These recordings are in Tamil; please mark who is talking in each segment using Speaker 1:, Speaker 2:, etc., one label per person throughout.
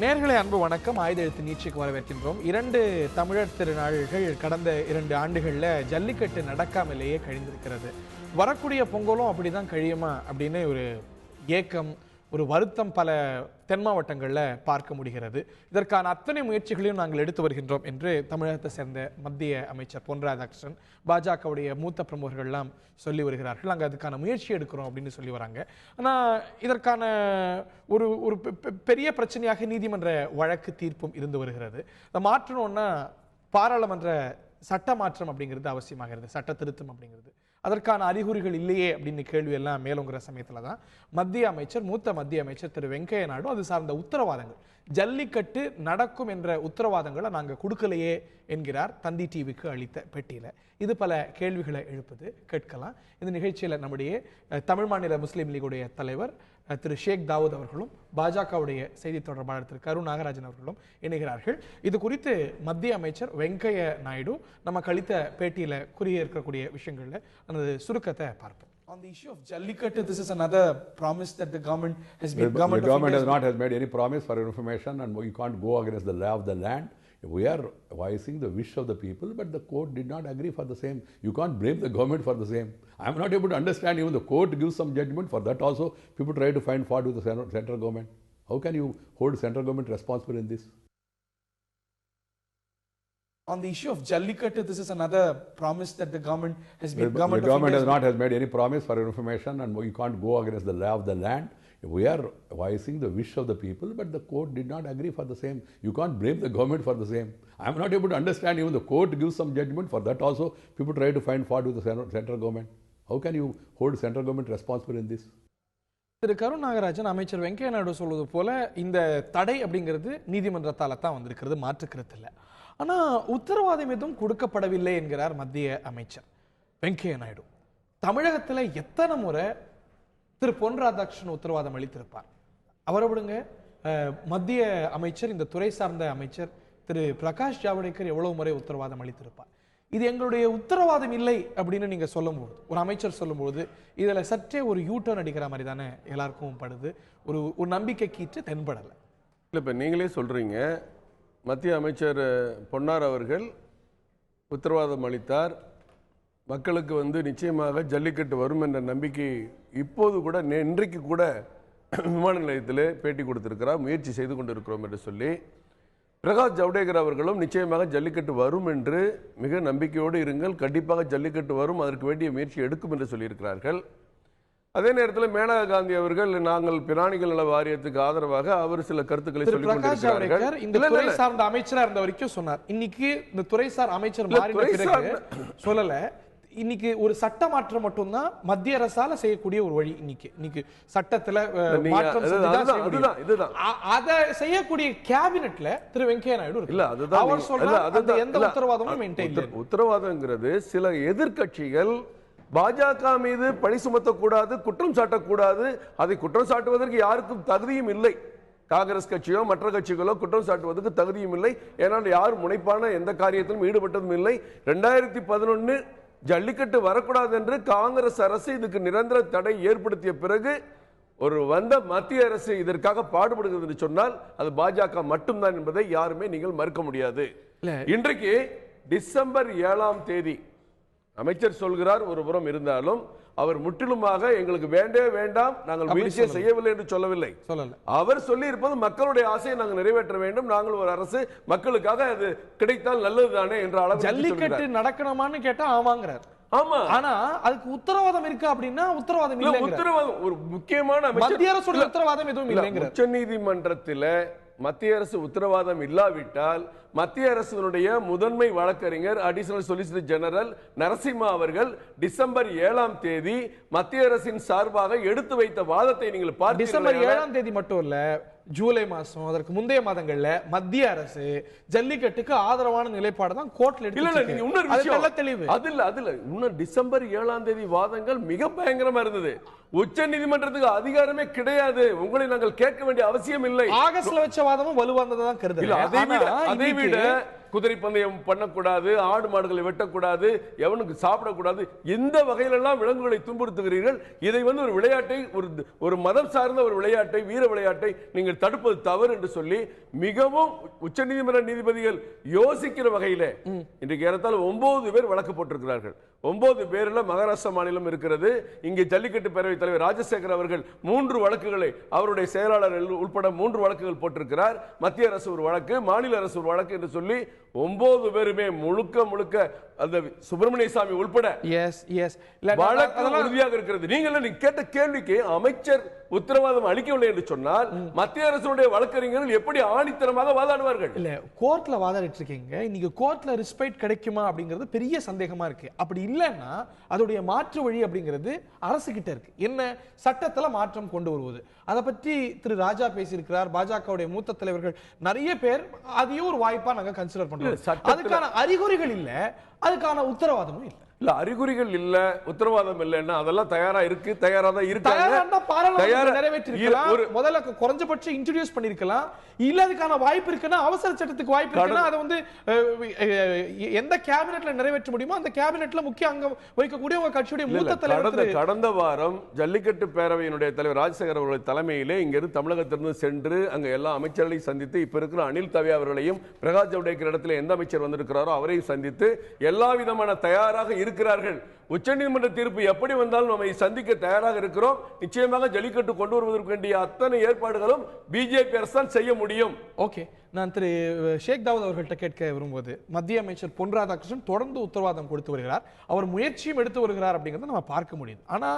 Speaker 1: நேயர்களே அன்பு வணக்கம். ஆயுத எழுத்து நீட்சிக்கு வரவேற்கின்றோம். 2 தமிழர் திருநாள்கள் கடந்த 2 ஆண்டுகளில் ஜல்லிக்கட்டு நடக்காமலேயே கழிந்திருக்கிறது. வரக்கூடிய பொங்கலும் அப்படிதான் கழியுமா அப்படின்னு ஒரு ஏக்கம், ஒரு வருத்தம் பல தென் மாவட்டங்களில் பார்க்க முடிகிறது. இதற்கான அத்தனை முயற்சிகளையும் நாங்கள் எடுத்து வருகின்றோம் என்று தமிழகத்தை சேர்ந்த மத்திய அமைச்சர் பொன் ராதாகிருஷ்ணன், பாஜகவுடைய மூத்த பிரமுகர்கள்லாம் சொல்லி வருகிறார்கள். நாங்கள் அதுக்கான முயற்சி எடுக்கிறோம் அப்படின்னு சொல்லி வராங்க. ஆனால் இதற்கான ஒரு ஒரு பெரிய பிரச்சனையாக நீதிமன்ற வழக்கு தீர்ப்பும் இருந்து வருகிறது. அதை மாற்றணும்னா பாராளுமன்ற சட்ட மாற்றம் அப்படிங்கிறது அவசியமாகிறது, சட்ட திருத்தம் அப்படிங்கிறது. அதற்கான அறிகுறிகள் இல்லையே அப்படின்னு கேள்வி எல்லாம் மேலோங்கிற சமயத்தில் தான் மூத்த மத்திய அமைச்சர் திரு வெங்கையா நாயுடு அது சார்ந்த உத்தரவாதங்கள், ஜல்லிக்கட்டு நடக்கும் என்ற உத்தரவாதங்களை நாங்கள் கொடுக்கலையே என்கிறார் தந்தி டிவிக்கு அளித்த பேட்டியில். இது பல கேள்விகளை எழுப்புது. கேட்கலாம். இந்த நிகழ்ச்சியில் நம்முடைய தமிழ் மாநில முஸ்லீம் லீகுடைய தலைவர் திரு ஷேக் தாவூத் அவர்களும் பாஜகவுடைய செய்தி தொடர்பாளர் திரு கரு நாகராஜன் அவர்களும் இணைகிறார்கள். இது குறித்து மத்திய அமைச்சர் வெங்கையா நாயுடு நமக்கு அளித்த பேட்டியில் கூறிய இருக்கக்கூடிய விஷயங்கள்ல அந்த சுருக்கத்தை பார்ப்போம். On the issue of Jallikattu, this is another promise that the government has made.
Speaker 2: The government has not made any promise for information, and we can't go against the law of the land. We are voicing the wish of the people, but the court did not agree for the same. You can't blame the government for the same. I am not able to understand. Even the court gives some judgment. For that also, people try to find fault with the central government. How can you hold central government responsible in this?
Speaker 1: On the issue of Jallikattu, this is another promise that the government has made.
Speaker 2: The government has not made any promise for information, and we can't go against the law of the land. We are voicing the wish of the people, but the court did not agree for the same. You can't blame the government for the same. I am not able to understand. Even the court gives some judgment. For that also, people try to find fault with the central government. How can you hold central government responsible in this?
Speaker 1: திரு கரு நாகராஜன், அமைச்சர் வெங்கையா நாயுடு சொல்வது போல இந்த தடை அப்படிங்கிறது நீதிமன்றத்தால தான் வந்திருக்கிறது, மாற்றுக்கிறது இல்லை. ஆனால் உத்தரவாதம் எதுவும் கொடுக்கப்படவில்லை என்கிறார் மத்திய அமைச்சர் வெங்கையா நாயுடு. தமிழகத்தில் எத்தனை முறை திரு பொன் ராதாகிருஷ்ணன் உத்தரவாதம் அளித்திருப்பார்? அவரை விடுங்க, மத்திய அமைச்சர், இந்த துறை சார்ந்த அமைச்சர் திரு பிரகாஷ் ஜவடேகர் எவ்வளவு முறை உத்தரவாதம் அளித்திருப்பார்? இது எங்களுடைய உத்தரவாதம் இல்லை அப்படின்னு நீங்க சொல்லும்போது, ஒரு அமைச்சர் சொல்லும்போது இதுல சற்றே ஒரு யூட்டர்ன் அடிக்கிற மாதிரி தானே எல்லாருக்கும் படுது. ஒரு நம்பிக்கை கீற்று தென்படலை.
Speaker 3: இல்லை, இப்போ நீங்களே சொல்றீங்க மத்திய அமைச்சர் பொன்னார் அவர்கள் உத்தரவாதம் அளித்தார், மக்களுக்கு நிச்சயமாக ஜல்லிக்கட்டு வரும் என்ற நம்பிக்கை இப்போது கூட இன்றைக்கு கூட விமான நிலையத்தில் பேட்டி கொடுத்திருக்கிறார், முயற்சி செய்து கொண்டிருக்கிறோம் என்று சொல்லி. பிரகாஷ் ஜவடேகர் அவர்களும் நிச்சயமாக ஜல்லிக்கட்டு வரும் என்று மிக நம்பிக்கையோடு இருங்கள், கண்டிப்பாக ஜல்லிக்கட்டு வரும், அதற்கு வேண்டிய முயற்சி எடுக்கும் என்று சொல்லியிருக்கிறார்கள். அதே நேரத்தில் மேனகா காந்தி அவர்கள் நாங்கள் பிராணிகள் நல வாரியத்துக்கு ஆதரவாக அவர் சில கருத்துக்களை சொல்லிக் கொண்டிருக்கிறார்கள்.
Speaker 1: இந்த துறை சார்ந்த அமைச்சரா இருந்த வரைக்கும் சொன்னார். இன்னைக்கு இந்த துறைசார் அமைச்சர் மாறின பிறகு சொல்லல. இன்னைக்கு ஒரு சட்ட மாற்றம் மட்டும்தான் மத்திய அரசால செய்யக்கூடிய ஒரு வழி. இன்னைக்கு சட்டத்துல மாற்றம் அதை செய்யக்கூடிய கேபினெட்ல திரு வெங்கையா நாயுடு இல்ல. அதுதான் அவர் சொல்றாரு, எந்த உத்தரவாதமும்
Speaker 3: உத்தரவாதம்ங்கிறது சில எதிர்க்கட்சிகள் பாஜக மீது பழி சுமத்தக்கூடாது, குற்றம் சாட்டக்கூடாது. அதை குற்றம் சாட்டுவதற்கு யாருக்கும் தகுதியும் இல்லை. காங்கிரஸ் கட்சியோ மற்ற கட்சிகளோ குற்றம் சாட்டுவதற்கு தகுதியும் இல்லை. ஏனால் யாரும் முனைப்பான எந்த காரியத்திலும் ஈடுபட்டதும் இல்லை. 2011 ஜல்லிக்கட்டு வரக்கூடாது என்று காங்கிரஸ் அரசு இதுக்கு நிரந்தர தடை ஏற்படுத்திய பிறகு ஒரு மத்திய அரசு இதற்காக பாடுபடுகிறது என்று சொன்னால் அது பாஜக மட்டும்தான் என்பதை யாருமே நீங்கள் மறுக்க முடியாது. இன்றைக்கு டிசம்பர் 7ஆம் தேதி அமைச்சர் சொல்கிறார் ஒரு புறம் இருந்தாலும், அவர் முற்றிலுமாக எங்களுக்கு வேண்டவே வேண்டாம், நாங்கள் முயற்சியை செய்யவில்லை என்று சொல்லவில்லை. அவர் சொல்லி இருப்பது மக்களுடைய ஆசையை நாங்கள் நிறைவேற்ற வேண்டும், நாங்கள் ஒரு அரசு மக்களுக்காக அது கிடைத்தால் நல்லதுதானே என்ற அளவு.
Speaker 1: ஜல்லிக்கட்டு நடக்கணுமான்னு கேட்டா ஆமாங்கிறார்.
Speaker 3: ஆமா,
Speaker 1: ஆனா அதுக்கு உத்தரவாதம் இருக்கு அப்படின்னா உத்தரவாதம் இல்லை.
Speaker 3: உத்தரவாதம் ஒரு முக்கியமான
Speaker 1: மத்திய அரசு உத்தரவாதம் எதுவும் இல்லைங்கிற
Speaker 3: உச்ச நீதிமன்றத்தில் மத்திய அரசு உத்தரவாதம் இல்லாவிட்டால் மத்திய அரசினுடைய முதன்மை வழக்கறிஞர் அடிஷனல் சொலிசிட்டர் ஜெனரல் நரசிம்மா அவர்கள் டிசம்பர் 7ஆம் தேதி மத்திய அரசின் சார்பாக எடுத்து வைத்த வாதத்தை நீங்கள் பார்த்து,
Speaker 1: டிசம்பர் 7ஆம் தேதி மட்டும் இல்ல, ஜூலை மாசம் அதற்கு முந்தைய மாதங்கள்ல மத்திய அரசு ஜல்லிக்கட்டுக்கு ஆதரவான நிலைப்பாடு தான் கோர்ட்ல
Speaker 3: எடுத்து. தெளிவு அதுல இன்னும் டிசம்பர் 7ஆம் தேதி வாதங்கள் மிக பயங்கரமா இருந்தது. உச்ச நீதிமன்றத்துக்கு அதிகாரமே கிடையாது. உங்களை நாங்கள் கேட்க வேண்டிய அவசியம் இல்லை.
Speaker 1: ஆகஸ்ட்ல வச்ச வாதமும் வலுவானதான் கருதல.
Speaker 3: அதை விட குதிரை பந்தயம் பண்ணக்கூடாது, ஆடு மாடுகளை வெட்டக்கூடாது, எவனுக்கு சாப்பிடக்கூடாது, எந்த வகையிலெல்லாம் விலங்குகளை துன்புறுத்துகிறீர்கள். இதை ஒரு விளையாட்டை, ஒரு மதம் சார்ந்த ஒரு விளையாட்டை, வீர விளையாட்டை நீங்கள் தடுப்பது தவறு என்று சொல்லி மிகவும் உச்சநீதிமன்ற நீதிபதிகள் யோசிக்கிற வகையில இன்றைக்கு ஏறத்தாழ 9 பேர் வழக்கு போட்டிருக்கிறார்கள். 9 பேர்ல மகாராஷ்டிரா மாநிலம் இருக்கிறது. இங்கே ஜல்லிக்கட்டு பேரவைத் தலைவர் ராஜசேகர் அவர்கள் 3 வழக்குகளை, அவருடைய செயலாளர் உட்பட 3 வழக்குகள் போட்டிருக்கிறார். மத்திய அரசு ஒரு வழக்கு, மாநில அரசு ஒரு வழக்கு என்று சொல்லி 9 பேருமே முழுக்க அந்த சுப்பிரமணிய சாமி உட்பட வழக்கு உறுதியாக இருக்கிறது. நீங்க கேட்ட கேள்விக்கு அமைச்சர் உத்தரவாதம் அளிக்கவில்லை என்று சொன்னால் மத்திய அரசுடைய வழக்கறிஞர்கள் எப்படி ஆணித்தரமாக வாதாடுவார்கள்?
Speaker 1: இல்ல, கோர்ட்ல வாதாடிட்டு இருக்கீங்க. இன்னைக்கு கோர்ட்ல ரெஸ்பெக்ட் கிடைக்குமா அப்படிங்கிறது பெரிய சந்தேகமா இருக்கு. அப்படி இல்லைன்னா அதோடைய மாற்று வழி அப்படிங்கிறது அரசு கிட்ட இருக்கு. என்ன, சட்டத்துல மாற்றம் கொண்டு வருவது. அதை பற்றி திரு ராஜா பேசியிருக்கிறார். பாஜகவுடைய மூத்த தலைவர்கள் நிறைய பேர் அதையும் ஒரு வாய்ப்பா நாங்க கன்சிடர் பண்றோம். அதுக்கான அறிகுறிகள் இல்ல, அதுக்கான உத்தரவாதமும் இல்ல.
Speaker 3: இல்ல, அறிகுறிகள் இல்ல, உத்தரவாதம் இல்லைன்னா அதெல்லாம் தயாரா இருக்கு, தயாரா தான் இருக்காங்க.
Speaker 1: நிறைவேற்றிருக்கலாம், முதல்ல குறைஞ்சபட்சம் இன்ட்ரோடியூஸ் பண்ணிருக்கலாம். இல்ல அதுக்கான வாய்ப்பு இருக்குன்னா அவசர சட்டத்துக்கு வாய்ப்பு இருக்குன்னா அதை எந்த கேபினெட்ல நிறைவேற்ற முடியுமோ அந்த கேபினெட்ல முக்கிய அங்கம் வகிக்கக்கூடிய உங்க கட்சியுடைய மூத்த தலைவர்.
Speaker 3: கடந்த வாரம் ஜல்லிக்கட்டு பேரவையினுடைய தலைவர் ராஜசேகர் அவர்களுடைய தலைமையிலே இங்கிருந்து தமிழகத்திலிருந்து சென்று அங்க எல்லா அமைச்சர்களையும் சந்தித்து, இப்ப இருக்கிற அனில் தவே அவர்களையும் பிரகாஷ் ஜவடேகர் இடத்துல எந்த அமைச்சர் வந்திருக்கிறாரோ அவரையும் சந்தித்து எல்லா விதமான தயாராக இருக்கிறார்கள். உச்சநீதிமன்ற தீர்ப்பு எப்படி வந்தாலும் நம்மை சந்திக்க தயாராக இருக்கிறோம். நிச்சயமாக ஜல்லிக்கட்டு கொண்டு வருவதற்கு வேண்டிய அத்தனை ஏற்பாடுகளும் பிஜேபி அரசு தான் செய்ய முடியும்.
Speaker 1: ஓகே, நான் திரு ஷேக் தாவூத் அவர்கள்ட்ட கேட்க விரும்புவது, மத்திய அமைச்சர் பொன் ராதாகிருஷ்ணன் தொடர்ந்து உத்தரவாதம் கொடுத்து வருகிறார், அவர் முயற்சியும் எடுத்து வருகிறார் அப்படிங்கிறத நம்ம பார்க்க முடியுது. ஆனா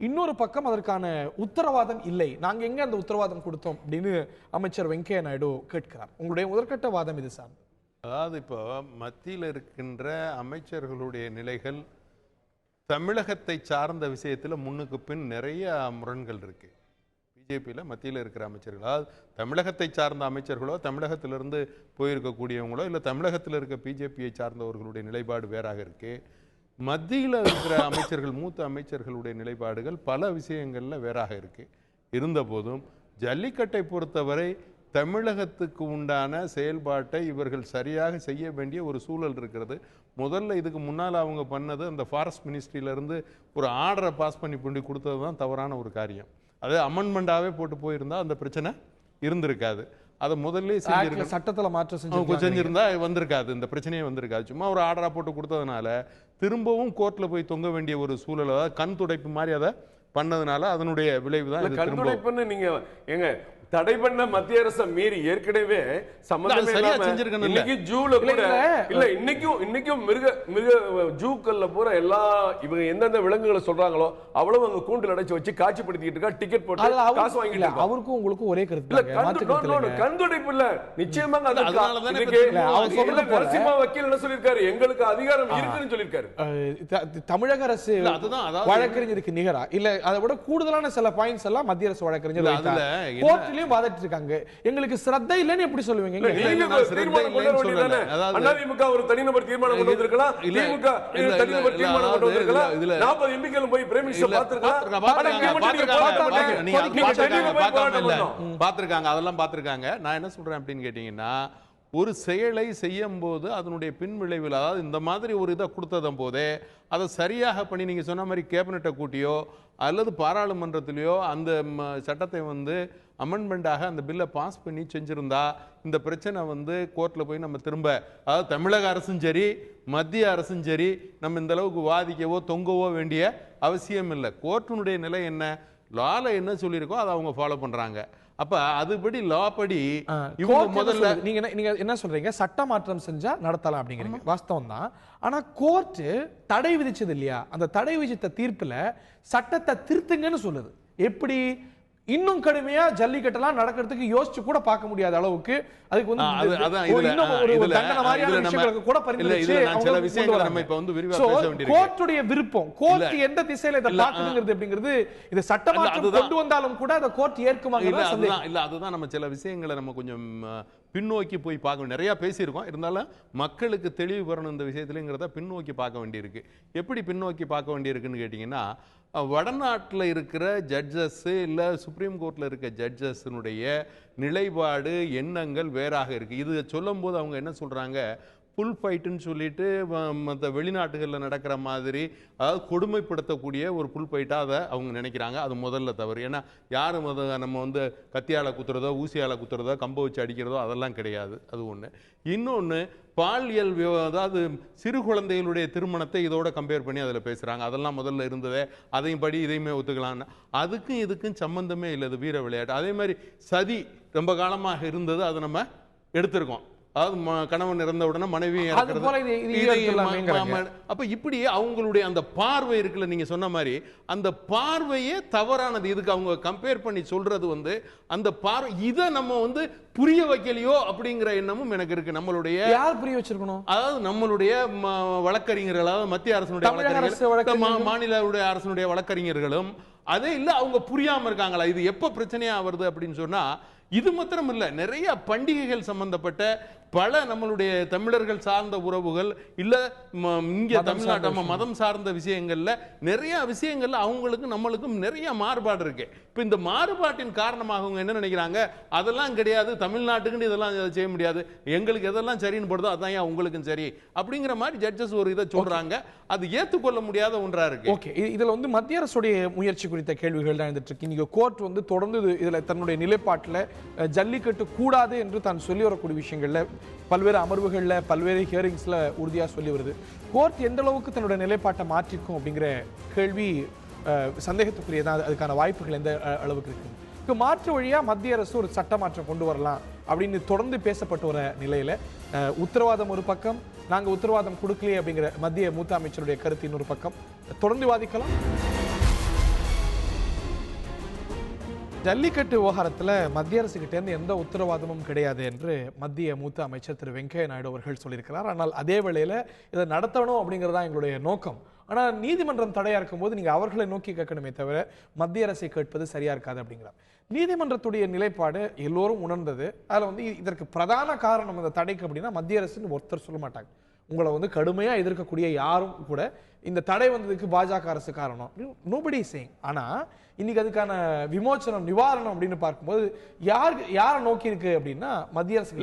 Speaker 1: இன்னொரு பக்கம் அதற்கான உத்தரவாதம் இல்லை. நாங்க எங்க அந்த உத்தரவாதம் கொடுத்தோம் அப்படின்னு அமைச்சர் வெங்கையா நாயுடு கேட்கிறார். உங்களுடைய முதற்கட்ட வாதம் இது சார்.
Speaker 4: அதாவது இப்போ மத்தியில் இருக்கின்ற அமைச்சர்களுடைய நிலைகள் தமிழகத்தை சார்ந்த விஷயத்தில் முன்னுக்கு பின் நிறைய முரண்கள் இருக்கு. பிஜேபியில் மத்தியில் இருக்கிற அமைச்சர்கள், அதாவது தமிழகத்தை சார்ந்த அமைச்சர்களோ, தமிழகத்திலிருந்து போயிருக்கக்கூடியவங்களோ, இல்லை தமிழகத்தில் இருக்க பிஜேபியை சார்ந்தவர்களுடைய நிலைப்பாடு வேறாக இருக்கு. மத்தியில் இருக்கிற அமைச்சர்கள், மூத்த அமைச்சர்களுடைய நிலைப்பாடுகள் பல விஷயங்களில் வேறாக இருக்கு. இருந்த போதும் ஜல்லிக்கட்டை பொறுத்தவரை தமிழகத்துக்கு உண்டான செயல்பாட்டை இவர்கள் சரியாக செய்ய வேண்டிய ஒரு சூழல் இருக்கிறது. முதல்ல இதுக்கு முன்னால் அவங்க பண்ணது அந்த ஃபாரஸ்ட் மினிஸ்ட்ரியிலேருந்து ஒரு ஆர்டரை பாஸ் பண்ணி கொடுத்தது தான் தவறான ஒரு காரியம். அது அமெண்ட்மெண்ட்டாகவே போட்டு போயிருந்தா அந்த பிரச்சனை இருந்திருக்காது. அதை முதல்ல
Speaker 1: சட்டத்தில் மாற்றம்
Speaker 4: செஞ்சிருந்தா வந்திருக்காது, இந்த பிரச்சனையே வந்திருக்காது. சும்மா ஒரு ஆர்டரா போட்டு கொடுத்ததுனால திரும்பவும் கோர்ட்ல போய் தொங்க வேண்டிய ஒரு சூழல், அதாவது கண் துடைப்பு மாதிரி அதை பண்ணதுனால அதனுடைய விளைவு தான்.
Speaker 3: கண் துடைப்புன்னு நீங்க எங்க தடை பண்ண மத்திய அரசு மீறி ஏற்கனவே சம்பந்தமே இன்னைக்கு ஜூல கூட இல்ல, இன்னைக்கும் மிருக ஜூக்கள்ல பூரா எல்லா இவங்க எந்தெந்த விலங்குகளை சொல்றாங்களோ அவ்வளவு அங்க கூண்டில் அடைச்சு வச்சு காட்சிப்படுத்திட்டு இருக்கா, டிக்கெட் போட்டு காசு வாங்கிட்டு.
Speaker 1: அவருக்கும் உங்களுக்கும் ஒரே கருத்து
Speaker 3: இல்ல, கண்துடைப்பு இல்ல, நிச்சயமாக நரசிம்மா வக்கீல் என்ன சொல்லிருக்காரு, எங்களுக்கு அதிகாரம் இருக்குன்னு சொல்லிருக்காரு.
Speaker 1: தமிழக அரசு வழக்கறிஞருக்கு நிகரா இல்ல, அதை விட கூடுதலான சில பாயிண்ட்ஸ் எல்லாம் மத்திய அரசு வழக்கறிஞர் வாதிட்டு இருக்காங்க. எங்களுக்கு ஸ்ரத்தை இல்லன்னு எப்படி சொல்லுவீங்க?
Speaker 3: அதிமுக ஒரு தனிநபர் தீர்மானம் கொண்டு வந்திருக்கலாம், திமுக தனிநபர் தீர்மானம் கொண்டு வந்திருக்கலாம், 40 எம்பிக்களும் போய் பிரைம் மினிஸ்டர்
Speaker 4: பாத்துருக்காங்க, அதெல்லாம் பாத்துருக்காங்க. நான் என்ன சொல்றேன் அப்படின்னு கேட்டீங்கன்னா, ஒரு செயலை செய்யும் போது அதனுடைய பின் விளைவில், அதாவது இந்த மாதிரி ஒரு இதை கொடுத்ததும் போதே அதை சரியாக பண்ணி நீங்க சொன்ன மாதிரி கேபினட்டை கூட்டியோ அல்லது பாராளுமன்றத்திலேயோ அந்த சட்டத்தை அமெண்ட்மெண்டாக அந்த பில்லை பாஸ் பண்ணி செஞ்சிருந்தா இந்த பிரச்சனை கோர்ட்ல போய் நம்ம திரும்ப, அதாவது தமிழக அரசும் சரி மத்திய அரசும் சரி நம்ம இந்த அளவுக்கு வாதிக்கவோ தொங்கவோ வேண்டிய அவசியம் இல்லை. கோர்ட்டினுடைய நிலை என்ன, லால என்ன சொல்லியிருக்கோ அதை அவங்க ஃபாலோ பண்றாங்க. அப்ப அதுபடி லா படி இவங்க முதல்ல
Speaker 1: நீங்க என்ன சொல்றீங்க, சட்ட மாற்றம் செஞ்சா நடத்தலாம் அப்படிங்கிறீங்க, வாஸ்தவம் தான். ஆனா கோர்ட் தடை விதிச்சது இல்லையா, அந்த தடை விதித்த தீர்ப்புல சட்டத்தை திருத்துங்கன்னு சொல்லுது. எப்படி இன்னும் கடுமையா ஜல்லிக்கட்டெல்லாம் நடக்கிறதுக்கு யோசிச்சு கூட பார்க்க முடியாத அளவுக்கு அதுக்கு கோர்ட்டுடைய விருப்பம், கோர்ட் எந்த திசையில இதை பார்க்குதுங்கிறது அப்படிங்கிறது இந்த சட்டமாற்றம் கொண்டு வந்தாலும் கூட அதை கோர்ட் ஏற்குமா
Speaker 4: இல்ல. அதுதான் நம்ம சில விஷயங்களை நம்ம கொஞ்சம் பின்னோக்கி போய் பார்க்க, நிறைய பேசியிருக்கோம், இருந்தாலும் மக்களுக்கு தெளிவு வரணும் இந்த விஷயத்துலங்கிறத பின்னோக்கி பார்க்க வேண்டியிருக்கு. எப்படி பின்னோக்கி பார்க்க வேண்டியிருக்குன்னு கேட்டீங்கன்னா, வடநாட்டில் இருக்கிற ஜட்ஜஸ் இல்லை சுப்ரீம் கோர்ட்டில் இருக்க ஜட்ஜஸ்னுடைய நிலைப்பாடு எண்ணங்கள் வேறாக இருக்குது. இது சொல்லும்போது அவங்க என்ன சொல்கிறாங்க, புல் ஃபைட்டுன்னு சொல்லிட்டு மற்ற வெளிநாட்டுகளில் நடக்கிற மாதிரி, அதாவது கொடுமைப்படுத்தக்கூடிய ஒரு புல் ஃபைட்டாக அதை அவங்க நினைக்கிறாங்க. அது முதல்ல தவறு. ஏன்னா யாரும் அதை நம்ம வந்து கத்தியால் குத்துறதோ ஊசியால் குத்துறதோ கம்பை வச்சு அடிக்கிறதோ அதெல்லாம் கிடையாது. அது ஒன்று. இன்னொன்று, பாலியல் அதாவது சிறு குழந்தைகளுடைய திருமணத்தை இதோட கம்பேர் பண்ணி அதில் பேசுகிறாங்க. அதெல்லாம் முதல்ல இருந்ததே, அதையும் படி இதையுமே ஒத்துக்கலான்னு. அதுக்கும் இதுக்கும் சம்மந்தமே இல்லை. இது வீர விளையாட்டு. அதே மாதிரி சதி ரொம்ப காலமாக இருந்தது, அதை நம்ம எடுத்திருக்கோம். அதாவது கணவன் இறந்த உடனே மனைவி அப்ப இப்படி அவங்களுடைய அந்த பார்வை இருக்குல்ல, நீங்க சொன்ன மாதிரி அந்த பார்வையே தவறானது. இதுக்கு அவங்க கம்பேர் பண்ணி சொல்றது வந்து அந்த பார்வை, இதை நம்ம வந்து புரிய வைக்கலையோ அப்படிங்கிற எண்ணமும் எனக்கு இருக்கு. நம்மளுடைய
Speaker 1: யார் புரிய வச்சிருக்கணும்,
Speaker 4: அதாவது நம்மளுடைய வழக்கறிஞர்கள், அதாவது மத்திய அரசுடைய வழக்கறிஞர்கள், மாநில அரசுடைய வழக்கறிஞர்களும் அதே இல்லை, அவங்க புரியாம இருக்காங்களா? இது எப்ப பிரச்சனையா வருது அப்படின்னு சொன்னா, இது மாத்திரம் இல்லை, நிறைய பண்டிகைகள் சம்பந்தப்பட்ட பல நம்மளுடைய தமிழர்கள் சார்ந்த உறவுகள் இல்ல இங்க தமிழ்நாட்டு மதம் சார்ந்த விஷயங்கள்ல நிறைய விஷயங்கள்ல அவங்களுக்கும் நம்மளுக்கும் நிறைய மாறுபாடு இருக்கு. இப்ப இந்த மாறுபாட்டின் காரணமாக அவங்க என்ன நினைக்கிறாங்க, அதெல்லாம் கிடையாது, தமிழ்நாட்டுக்கு இதெல்லாம் செய்ய முடியாது, எங்களுக்கு எதெல்லாம் சரின்னு போடுதோ அதான் உங்களுக்கும் சரி அப்படிங்கிற மாதிரி ஜட்ஜஸ் ஒரு இதை சொல்றாங்க. அது ஏற்றுக்கொள்ள முடியாத ஒன்றா இருக்கு.
Speaker 1: ஓகே, இதுல வந்து மத்திய அரசுடைய முயற்சி குறித்த கேள்விகள் தான் இருந்துட்டு இருக்கு. நீங்க கோர்ட் வந்து தொடர்ந்து இதுல தன்னுடைய நிலைப்பாட்டில் ஜல்லிக்கட்டு கூடாது என்று தான் சொல்லி வரக்கூடிய விஷயங்கள்ல பல்வேறு அமர்வுகள்ல பல்வேறு ஹியரிங்ஸ்ல உறுதியா சொல்லி வருது. கோர்ட் எந்த அளவுக்கு தன்னுடைய நிலைப்பாட்டை மாற்றிக்கும் அப்படிங்கிற கேள்வி சந்தேகத்துக்குரியதான். அதுக்கான வாய்ப்புகள் எந்த அளவுக்கு இருக்கு? மாற்று வழியா மத்திய அரசு ஒரு சட்ட மாற்றம் கொண்டு வரலாம் அப்படின்னு தொடர்ந்து பேசப்பட்டு வர நிலையில உத்தரவாதம் ஒரு பக்கம், நாங்க உத்தரவாதம் கொடுக்கலையே அப்படிங்கிற மத்திய மூத்த அமைச்சருடைய கருத்து இன்னொரு பக்கம், தொடர்ந்து வாதிக்கலாம். ஜல்லிக்கட்டு விவகாரத்தில் மத்திய அரசு கிட்ட இருந்து எந்த உத்தரவாதமும் கிடையாது என்று மத்திய மூத்த அமைச்சர் திரு வெங்கையா நாயுடு அவர்கள் சொல்லியிருக்கிறார். ஆனால் அதே வேளையில் இதை நடத்தணும் அப்படிங்கிறதா எங்களுடைய நோக்கம். ஆனால் நீதிமன்றம் தடையா இருக்கும்போது நீங்க அவர்களை நோக்கி கேட்கணுமே தவிர மத்திய அரசை கேட்பது சரியா இருக்காது அப்படிங்கிறார். நீதிமன்றத்துடைய நிலைப்பாடு எல்லோரும் உணர்ந்தது. அதில் வந்து இதற்கு பிரதான காரணம் இந்த தடைக்கு அப்படின்னா மத்திய அரசுன்னு ஒருத்தர் சொல்ல மாட்டாங்க. உங்களை வந்து கடுமையா எதிர்க்கக்கூடிய யாரும் கூட இந்த தடை வந்ததுக்கு பாஜக அரசு காரணம் நோபடி சேயிங். ஆனா இன்னைக்கு அதுக்கான விமோசனம் நிவாரணம் அப்படின்னு பார்க்கும்போது யாரை நோக்கி இருக்கு அப்படின்னா மத்திய அரசு.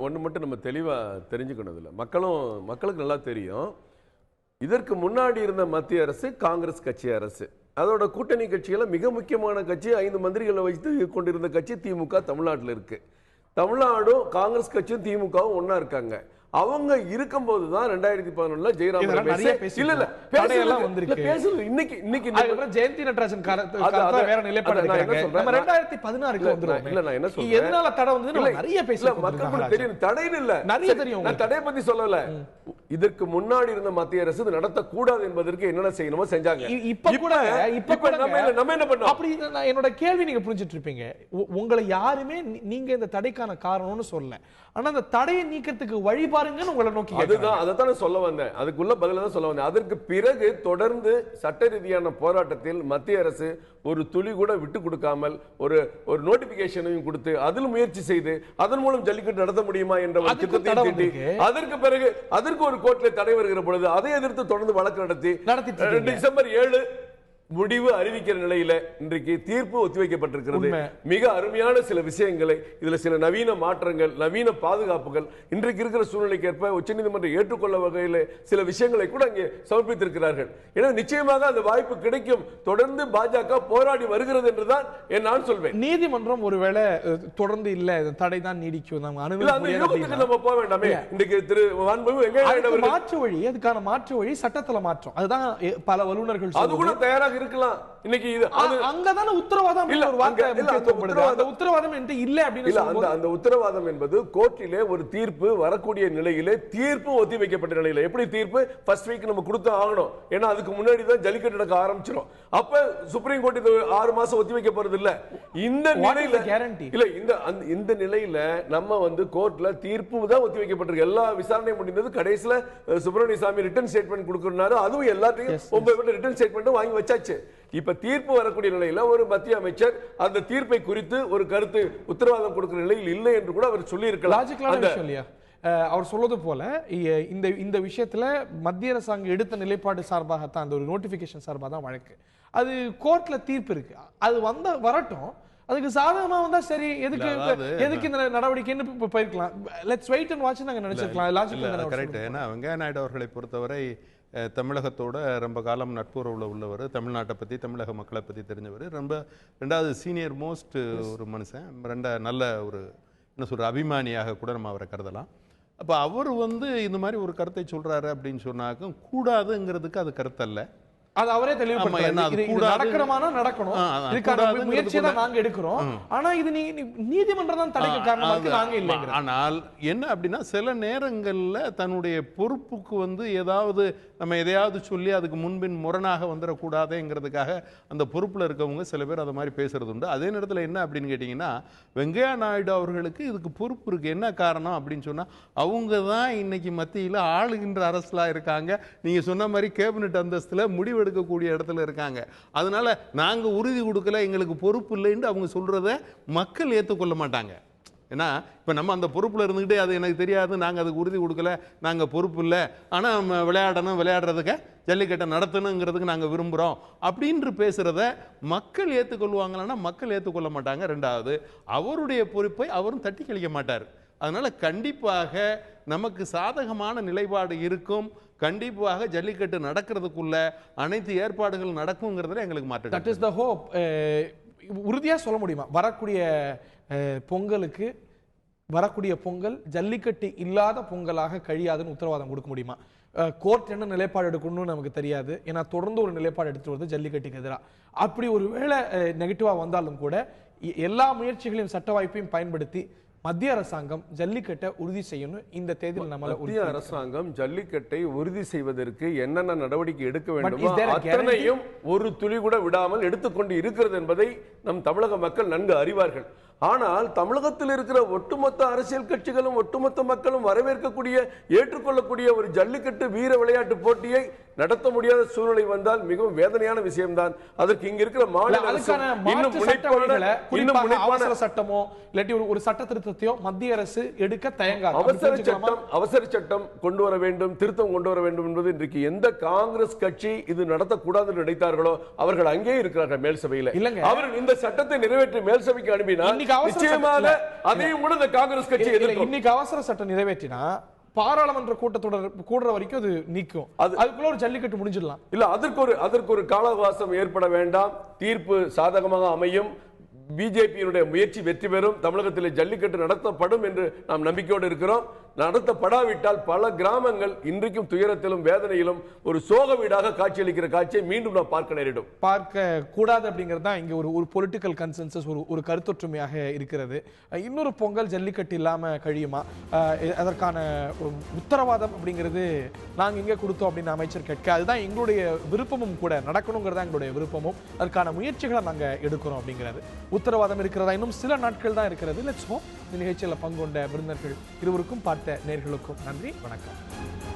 Speaker 3: ஒண்ணு மட்டும் நம்ம தெளிவா தெரிஞ்சுக்கணும். இல்லை மக்களுக்கு நல்லா தெரியும், இதற்கு முன்னாடி இருந்த மத்திய அரசு காங்கிரஸ் கட்சி அரசு, அதோட கூட்டணி கட்சிகளை மிக முக்கியமான கட்சி 5 மந்திரிகளை வைத்து கொண்டிருந்த கட்சி திமுக தமிழ்நாட்டில் இருக்கு. தமிழ்நாடும் காங்கிரஸ் கட்சியும் திமுகவும் ஒன்னா இருக்காங்க. அவங்க இருக்கும்போது தான் 2011 ஜெயராம்
Speaker 1: ஜெயந்தி நடராஜன் வேற நிலைப்பாடு எடுக்கிறாங்க. நம்ம 2016க்கு வந்துரும்.
Speaker 3: இல்ல நான் என்ன சொல்றேன்,
Speaker 1: எதனால தடை வந்து நிறைய பேசல,
Speaker 3: மக்களுக்கு தெரியும், தடை இல்ல, நிறைய தெரியும். நான் தடை பத்தி சொல்லல. இதற்கு முன்னாடி இருந்த மத்திய அரசு நடத்தக்கூடாது என்பதற்கு என்னென்ன செய்யணுமோ செஞ்சாங்க.
Speaker 1: இப்ப நம்ம என்ன பண்ணோம் அப்படி என்னோட கேள்வி நீங்க புரிஞ்சிட்டு இருப்பீங்க. உங்களை யாருமே நீங்க இந்த தடைக்கான காரணம்னு சொல்லல, ஆனா அந்த தடையை நீக்கிறதுக்கு வழி பாருங்கன்னு உங்களை நோக்கி.
Speaker 3: அதுதான் அதைத்தான் சொல்ல வந்தேன், அதுக்குள்ள பதில தான் சொல்ல வந்தேன். அதற்கு பிறகு தொடர்ந்து சட்ட ரீதியான போராட்டத்தில் மத்திய அரசு ஒரு துளி கூட விட்டு கொடுக்காமல் ஒரு நோட்டிபிகேஷனையும் கொடுத்து அதில் முயற்சி செய்து அதன் மூலம் ஜல்லிக்கட்டு நடத்த முடியுமா என்ற ஒரு திட்டத்தை தீட்டி அதற்கு பிறகு அதற்கு ஒரு கோர்ட்ல தடை வருகிற பொழுது அதை எதிர்த்து தொடர்ந்து வழக்கு நடத்தி டிசம்பர் 7 முடிவு அறிவிக்கிற நிலையில இன்றைக்கு தீர்ப்பு ஒத்திவைக்கப்பட்டிருக்கிறது. மிக அருமையான சில விஷயங்களை, இதுல சில நவீன மாற்றங்கள், நவீன பாதுகாப்புகள் இன்றைக்கு இருக்கிற சூழ்நிலைக்கு ஏற்ப உச்சநீதிமன்றம் ஏற்றுக்கொள்ள வகையில் சில விஷயங்களை கூட அங்கே சமர்ப்பித்திருக்கிறார்கள். எனவே நிச்சயமாக அந்த வாய்ப்பு கிடைக்கும். தொடர்ந்து பாஜக போராடி வருகிறது என்றுதான் நான் சொல்வேன்.
Speaker 1: நீதிமன்றம் ஒருவேளை தொடர்ந்து இல்ல தடை தான் நீடிக்கும்,
Speaker 3: நம்ம போக வேண்டாமே. இன்றைக்கு
Speaker 1: மாற்று வழி, அதுக்கான மாற்று வழி சட்டத்துல மாற்றம், அதுதான் பல வல்லுநர்கள்
Speaker 3: அது கூட தயாராக இருக்கலாம். இன்னைக்கு இது
Speaker 1: அங்கதான உத்தரவாதம் இல்ல, ஒரு வார்த்தை அந்த உத்தரவாதம் என்று இல்ல அப்படின்னு
Speaker 3: அந்த உத்தரவாதம் என்பது கோர்ட்டிலே ஒரு தீர்ப்பு வரக்கூடிய நிலையிலே தீர்ப்பு ஒத்திவைக்கப்பட்ட நிலையில. எப்படி தீர்ப்பு ஃபர்ஸ்ட் வீக் நம்ம கொடுத்து ஆகணும், ஏன்னா அதுக்கு முன்னாடி தான் ஜல்லிக்கட்டு நடக்க ஆரம்பிச்சிடும். அப்ப சுப்ரீம் கோர்ட் இது 6 மாசம் ஒத்திவைக்க போறது இல்ல. இந்த நிலையில கேரண்டி இல்ல, இந்த நிலையில நம்ம வந்து கோர்ட்ல தீர்ப்பு தான் ஒத்திவைக்கப்பட்டிருக்கு. எல்லா விசாரணை முடிந்தது. கடைசியில சுப்பிரமணிய சாமி ரிட்டன் ஸ்டேட்மெண்ட் கொடுக்கறாரு. அதுவும் எல்லாத்தையும் 9 ரிட்டன் ஸ்டேட்மெண்ட் வாங்கி வச்சாச்சு. இப்ப தீர்ப்பு வரக்கூடிய நிலையில ஒரு மத்திய அமைச்சர் அந்த தீர்ப்பை குறித்து ஒரு கருத்து உத்தரவாதம் கொடுக்கிற நிலையில் இல்லை என்று கூட அவர் சொல்லி இருக்கலாம்.
Speaker 1: அவர் சொல்வது போல இந்த இந்த விஷயத்துல மத்திய அரசாங்கம் எடுத்த நிலைப்பாடு சார்பாகத்தான் அந்த ஒரு நோட்டிபிகேஷன் சார்பாக தான் வழக்கு. அது கோர்ட்ல தீர்ப்பு இருக்கு, அது வரட்டும். அதுக்கு சாதகமா வந்தா சரி, எதுக்கு இந்த நடவடிக்கைன்னு போயிருக்கலாம். லெட்ஸ் வெயிட் அண்ட் வாட்ச் நாங்க நினைச்சிருக்கலாம்.
Speaker 4: கரெக்ட். ஏன்னா வெங்கையா நாயுடு அவர்களை பொறுத்தவரை தமிழகத்தோட ரொம்ப காலம் நட்புறவுல உள்ளவர், தமிழ்நாட்டை பற்றி தமிழக மக்களை பற்றி தெரிஞ்சவர், ரெண்டாவது சீனியர் மோஸ்ட் ஒரு மனுஷன், நல்ல ஒரு என்ன சொல்ற அபிமானியாக கூட நம்ம அவரை கருதலாம். அப்போ அவர் இந்த மாதிரி ஒரு கருத்தை சொல்றாரு அப்படின்னு சொன்னாக்கும் கூடாதுங்கிறதுக்கு அது கருத்தல்ல,
Speaker 1: அது அவரே தெளிவுபடுத்துறாரு. நடக்கணும், இதுக்கான முயற்சியை தான் நாங்க எடுக்கிறோம். ஆனா இது நீதிமன்றம் தான் தடைக்க காரணமாக நாங்க இல்லை.
Speaker 4: ஆனால் என்ன அப்படின்னா சில நேரங்கள்ல தன்னுடைய பொறுப்புக்கு ஏதாவது நம்ம எதையாவது சொல்லி அதுக்கு முன்பின் முரணாக வந்துடக்கூடாதுங்கிறதுக்காக அந்த பொறுப்புல இருக்கவங்க சில பேர் அதை மாதிரி பேசுறது உண்டு. அதே நேரத்தில் என்ன அப்படின்னு கேட்டீங்கன்னா, வெங்கையா நாயுடு அவர்களுக்கு இதுக்கு பொறுப்பு இருக்கு. என்ன காரணம் அப்படின்னு சொன்னா, அவங்க தான் இன்னைக்கு மத்தியில் ஆளுகின்ற அரசுலா இருக்காங்க. நீங்க சொன்ன மாதிரி கேபினட் அந்தஸ்துல முடிவு எடுக்கக்கூடிய இடத்துல இருக்காங்க. அதனால நாங்க உறுதி கொடுக்கல, எங்களுக்கு பொறுப்பு இல்லைன்னு அவங்க சொல்றத மக்கள் ஏற்றுக்கொள்ள மாட்டாங்க. ஏன்னா இப்போ நம்ம அந்த பொறுப்பில் இருந்துக்கிட்டு அது எனக்கு தெரியாது, நாங்கள் அதுக்கு உறுதி கொடுக்கல, நாங்கள் பொறுப்பு இல்லை, ஆனால் விளையாடுறதுக்கு ஜல்லிக்கட்டை நடத்தணுங்கிறதுக்கு நாங்கள் விரும்புகிறோம் அப்படின்னு பேசுகிறத மக்கள் ஏற்றுக்கொள்வாங்களான்னா மக்கள் ஏற்றுக்கொள்ள மாட்டாங்க. ரெண்டாவது, அவருடைய பொறுப்பை அவரும் தட்டி கழிக்க மாட்டார். அதனால் கண்டிப்பாக நமக்கு சாதகமான நிலைப்பாடு இருக்கும். கண்டிப்பாக ஜல்லிக்கட்டு நடக்கிறதுக்குள்ள அனைத்து ஏற்பாடுகள் நடக்குங்கிறதுல எங்களுக்கு மாற்றம்.
Speaker 1: That is the hope. உறுதியாக சொல்ல முடியுமா வரக்கூடிய பொங்கலுக்கு வரக்கூடிய பொங்கல் ஜல்லிக்கட்டு இல்லாத பொங்கலாக கழியாதுன்னு உத்தரவாதம் கொடுக்க முடியுமா? கோர்ட் என்ன நிலைப்பாடு எடுக்கணும்னு நமக்கு தெரியாது. ஏன்னா தொடர்ந்து ஒரு நிலைப்பாடு எடுத்து வருது ஜல்லிக்கட்டுக்கு எதிராக. அப்படி ஒரு வேளை நெகட்டிவாக வந்தாலும் கூட எல்லா முயற்சிகளையும் சட்ட வாய்ப்பையும் பயன்படுத்தி மத்திய அரசாங்கம் ஜல்லிக்கட்டை உறுதி செய்யணும். இந்த தேதியில் மத்திய
Speaker 3: அரசாங்கம் ஜல்லிக்கட்டை உறுதி செய்வதற்கு என்னென்ன நடவடிக்கை எடுக்க வேண்டும் அத்தனையும் ஒரு துளி கூட விடாமல் எடுத்துக்கொண்டு இருக்கிறது என்பதை நம் தமிழக மக்கள் நன்கு அறிவார்கள். ஆனால் தமிழகத்தில் இருக்கிற ஒட்டுமொத்த அரசியல் கட்சிகளும் ஒட்டுமொத்த மக்களும் வரவேற்கக்கூடிய ஏற்றுக்கொள்ளக்கூடிய ஒரு ஜல்லிக்கட்டு வீர விளையாட்டு போட்டியை நடத்த முடியாத சூழ்நிலை வந்தால் மிகவும் வேதனையான விஷயம்தான். அதற்கு இங்க இருக்கிற மாநில
Speaker 1: சட்டமோ இல்லாட்டி ஒரு சட்ட திருத்தத்தையோ மத்திய அரசு எடுக்க தயங்காது.
Speaker 3: அவசர சட்டம் கொண்டு வர வேண்டும், திருத்தம் கொண்டு வர வேண்டும் என்பது இன்றைக்கு எந்த காங்கிரஸ் கட்சி இது நடத்தக்கூடாது என்று நினைத்தார்களோ அவர்கள் அங்கே இருக்கிறார்கள் மேல் சபையில். அவர்கள் இந்த சட்டத்தை நிறைவேற்றி மேல் சபைக்கு அனுப்பினார். நிச்சயமாக அதையும் கூட இந்த காங்கிரஸ் கட்சி
Speaker 1: இன்னைக்கு அவசர சட்டம் நிறைவேற்றினா பாராளுமன்ற கூட்டத்தொடர் கூடுற வரைக்கும் அது நீக்கும். அதுக்குள்ள ஒரு ஜல்லிக்கட்டு முடிஞ்சிடலாம்.
Speaker 3: இல்ல, அதற்கு ஒரு கால அவகாசம் ஏற்பட வேண்டாம். தீர்ப்பு சாதகமாக அமையும். பிஜேபியினுடைய முயற்சி வெற்றி பெறும். தமிழகத்தில் ஜல்லிக்கட்டு நடத்தப்படும் என்று நாம் நம்பிக்கையோடு இருக்கிறோம். நடத்தப்படாவிட்டால் பல கிராமங்கள் இன்றைக்கும் துயரத்திலும் வேதனையிலும் ஒரு சோக வீடாக காட்சியளிக்கிற காட்சியை மீண்டும் நாம் பார்க்க நேரிடும்.
Speaker 1: பார்க்க கூடாது அப்படிங்கிறது தான் இங்க ஒரு பொலிட்டிக்கல் கன்சென்சஸ், ஒரு கருத்தொற்றுமையாக இருக்கிறது. இன்னொரு பொங்கல் ஜல்லிக்கட்டு இல்லாம கழியுமா? அதற்கான உத்தரவாதம் அப்படிங்கிறது நாங்க இங்க கொடுத்தோம் அப்படின்னு அமைச்சர் கேட்க, அதுதான் எங்களுடைய விருப்பமும் கூட, நடக்கணுங்கிறதா எங்களுடைய விருப்பமும். அதற்கான முயற்சிகளை நாங்க எடுக்கிறோம் அப்படிங்கிறது. உத்தரவாதம் இருக்கிறதா? இன்னும் சில நாட்கள் தான் இருக்கிறது. Let's hope. இந்த நிகழ்ச்சியில் பங்கொண்ட விருந்தினர்கள் இருவருக்கும் பார்த்த நேயர்களுக்கும் நன்றி, வணக்கம்.